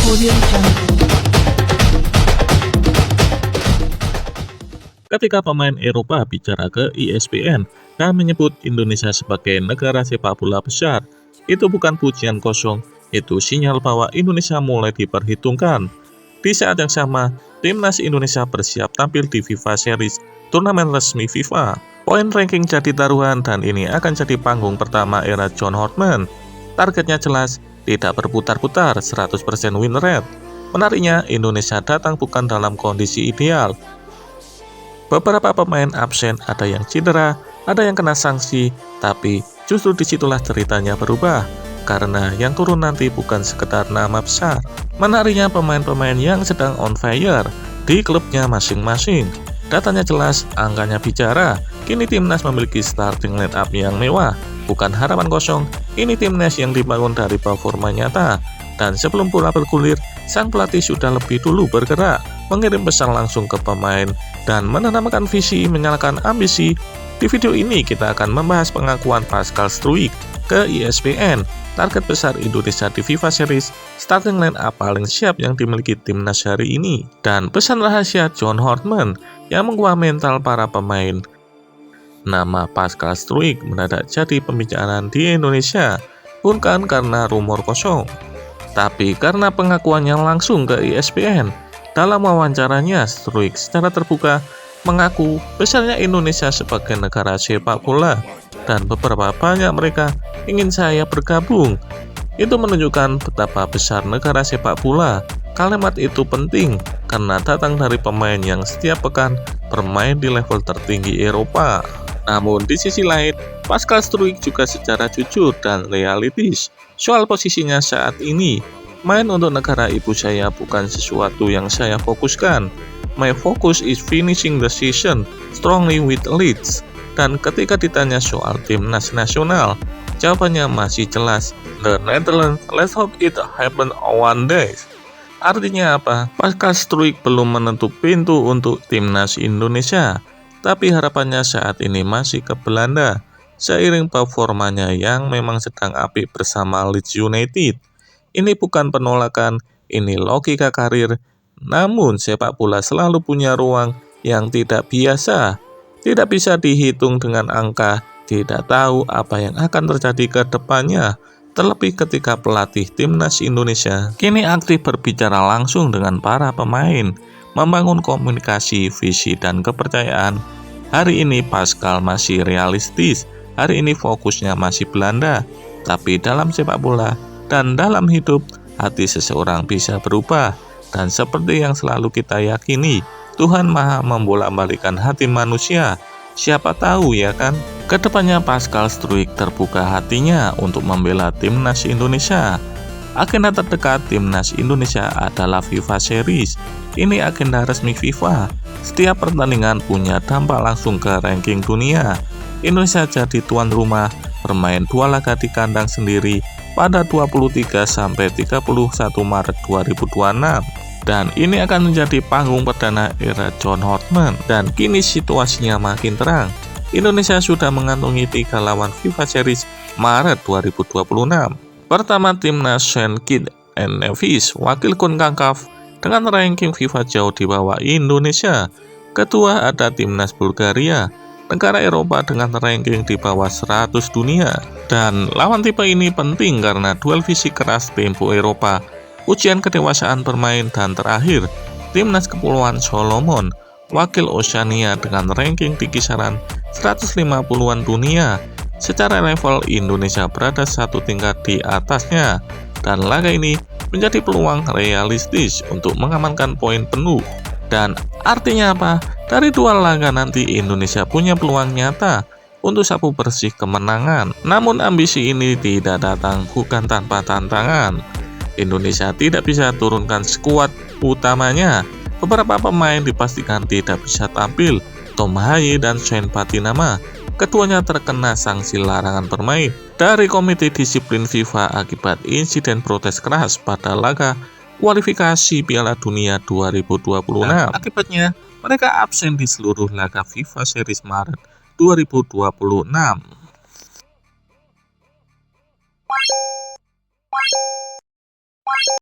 Audio Jungle. Ketika pemain Eropa bicara ke ESPN dan menyebut Indonesia sebagai negara sepak bola besar, itu bukan pujian kosong, itu sinyal bahwa Indonesia mulai diperhitungkan. Di saat yang sama, timnas Indonesia bersiap tampil di FIFA Series, turnamen resmi FIFA. Poin ranking jadi taruhan dan ini akan jadi panggung pertama era John Hortman. Targetnya jelas, tidak berputar-putar, 100% win rate. Menariknya, Indonesia datang bukan dalam kondisi ideal. Beberapa pemain absen, ada yang cedera, ada yang kena sanksi, tapi justru disitulah ceritanya berubah, karena yang turun nanti bukan sekedar nama besar. Menariknya pemain-pemain yang sedang on fire di klubnya masing-masing. Datanya jelas, angkanya bicara. Kini timnas memiliki starting line up yang mewah, bukan harapan kosong. Ini timnas yang dibangun dari performa nyata. Dan sebelum bola bergulir, sang pelatih sudah lebih dulu bergerak, mengirim pesan langsung ke pemain, dan menanamkan visi, menyalakan ambisi. Di video ini kita akan membahas pengakuan Pascal Struijk ke ESPN, target besar Indonesia di FIFA Series, starting line up paling siap yang dimiliki timnas hari ini, dan pesan rahasia John Hortman yang mengubah mental para pemain. Nama Pascal Struijk mendadak jadi pembicaraan di Indonesia, bukan karena rumor kosong, tapi karena pengakuannya langsung ke ESPN. Dalam wawancaranya, Struijk secara terbuka mengaku besarnya Indonesia sebagai negara sepak bola, dan beberapa banyak mereka ingin saya bergabung. Itu menunjukkan betapa besar negara sepak bola. Kalimat itu penting karena datang dari pemain yang setiap pekan bermain di level tertinggi Eropa. Namun di sisi lain, Pascal Struijk juga secara jujur dan realistis soal posisinya saat ini. Main untuk negara ibu saya bukan sesuatu yang saya fokuskan. My focus is finishing the season strongly with Leeds. Dan ketika ditanya soal timnas nasional, jawabannya masih jelas. The Netherlands, let's hope it happen one day. Artinya apa? Pascal Struijk belum menutup pintu untuk timnas Indonesia, tapi harapannya saat ini masih ke Belanda, seiring performanya yang memang sedang apik bersama Leeds United. Ini bukan penolakan, ini logika karir. Namun sepak bola selalu punya ruang yang tidak biasa. Tidak bisa dihitung dengan angka, tidak tahu apa yang akan terjadi ke depannya. Terlebih ketika pelatih timnas Indonesia kini aktif berbicara langsung dengan para pemain, membangun komunikasi, visi, dan kepercayaan. Hari ini Pascal masih realistis, hari ini fokusnya masih Belanda. Tapi dalam sepak bola dan dalam hidup, hati seseorang bisa berubah. Dan seperti yang selalu kita yakini, Tuhan Maha membolak-balikan hati manusia. Siapa tahu ya kan? Kedepannya Pascal Struijk terbuka hatinya untuk membela timnas Indonesia. Agenda terdekat timnas Indonesia adalah FIFA Series. Ini agenda resmi FIFA. Setiap pertandingan punya dampak langsung ke ranking dunia. Indonesia jadi tuan rumah, bermain 2 laga di kandang sendiri pada 23 sampai 31 Maret 2026. Dan ini akan menjadi panggung perdana era John Hortman. Dan kini situasinya makin terang. Indonesia sudah mengantongi 3 lawan FIFA Series Maret 2026. Pertama, timnas St. Kitts and Nevis, wakil CONCACAF dengan ranking FIFA jauh di bawah Indonesia. Kedua, ada timnas Bulgaria, negara Eropa dengan ranking di bawah 100 dunia. Dan lawan tipe ini penting karena duel fisik keras tempo Eropa, ujian kedewasaan bermain, dan terakhir, timnas Kepulauan Solomon, wakil Oceania dengan ranking di kisaran 150-an dunia. Secara level, Indonesia berada satu tingkat di atasnya, dan laga ini menjadi peluang realistis untuk mengamankan poin penuh. Dan artinya apa? Dari 2 laga nanti Indonesia punya peluang nyata untuk sapu bersih kemenangan. Namun ambisi ini tidak datang bukan tanpa tantangan. Indonesia tidak bisa turunkan skuad utamanya. Beberapa pemain dipastikan tidak bisa tampil. Tom Haye dan Shane Patinama, keduanya terkena sanksi larangan bermain dari Komite Disiplin FIFA akibat insiden protes keras pada laga kualifikasi Piala Dunia 2026. Akibatnya, mereka absen di seluruh laga FIFA Series Maret 2026.